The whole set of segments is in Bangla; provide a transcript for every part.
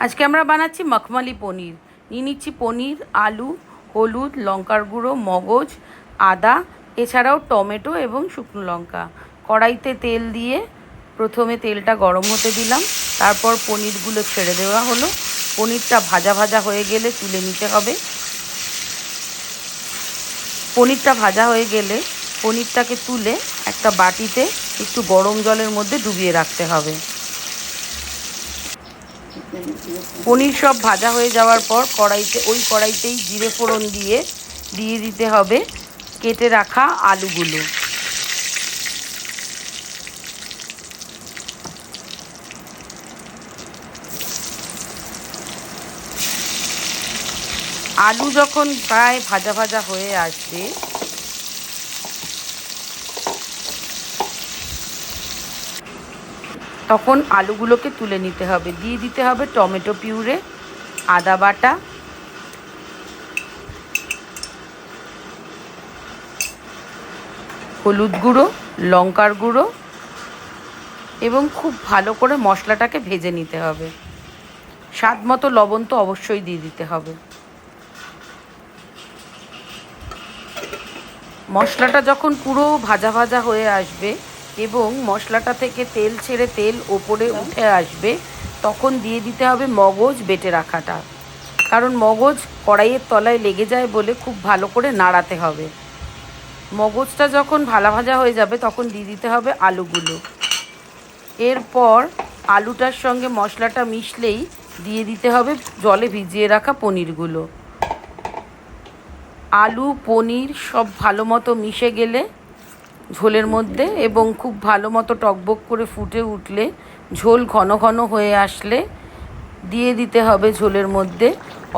আজকে আমরা বানাচ্ছি মখমলি পনির। নিয়ে নিচ্ছি পনির, আলু, হলুদ, লঙ্কার গুঁড়ো, মগজ, আদা, এছাড়াও টমেটো এবং শুকনো লঙ্কা। কড়াইতে তেল দিয়ে প্রথমে তেলটা গরম হতে দিলাম, তারপর পনিরগুলো ছেড়ে দেওয়া হলো। পনিরটা ভাজা ভাজা হয়ে গেলে তুলে নিতে হবে। পনিরটা ভাজা হয়ে গেলে পনিরটাকে তুলে একটা বাটিতে একটু গরম জলের মধ্যে ডুবিয়ে রাখতে হবে। পনির সব ভাজা হয়ে যাওয়ার পর কড়াইতেই জিরে ফোড়ন দিয়ে দিতে হবে কেটে রাখা আলুগুলো। আলু যখন প্রায় ভাজা ভাজা হয়ে আসবে তখন আলুগুলোকে তুলে নিতে হবে। দিয়ে দিতে হবে টমেটো পিউরে, আদা বাটা, হলুদ গুঁড়ো, লঙ্কার গুঁড়ো এবং খুব ভালো করে মশলাটাকে ভেজে নিতে হবে। স্বাদ মতো লবণ তো অবশ্যই দিয়ে দিতে হবে। মশলাটা যখন পুরো ভাজা ভাজা হয়ে আসবে এবং মশলাটা থেকে তেল ছেড়ে তেল ওপরে উঠে আসবে, তখন দিয়ে দিতে হবে মগজ বেটে রাখাটা। কারণ মগজ কড়াইয়ের তলায় লেগে যায় বলে খুব ভালো করে নাড়াতে হবে। মগজটা যখন ভাজা হয়ে যাবে তখন দিয়ে দিতে হবে আলুগুলো। এরপর আলুটার সঙ্গে মশলাটা মিশলেই দিয়ে দিতে হবে জলে ভিজিয়ে রাখা পনিরগুলো। আলু পনির সব ভালো মতো মিশে গেলে ঝোলের মধ্যে এবং খুব ভালো মতো টকবক করে ফুটে উঠলে, ঝোল ঘন ঘন হয়ে আসলে দিয়ে দিতে হবে ঝোলের মধ্যে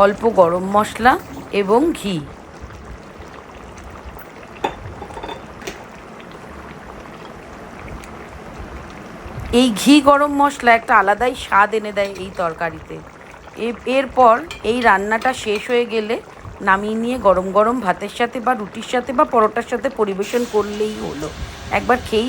অল্প গরম মশলা এবং ঘি। এই ঘি গরম মশলা একটা আলাদাই স্বাদ এনে দেয় এই তরকারিতে। এরপর এই রান্নাটা শেষ হয়ে গেলে নামিয়ে নিয়ে গরম গরম ভাতের সাথে বা রুটির সাথে বা পরোটার সাথে পরিবেশন করলেই হলো। একবার খেয়েই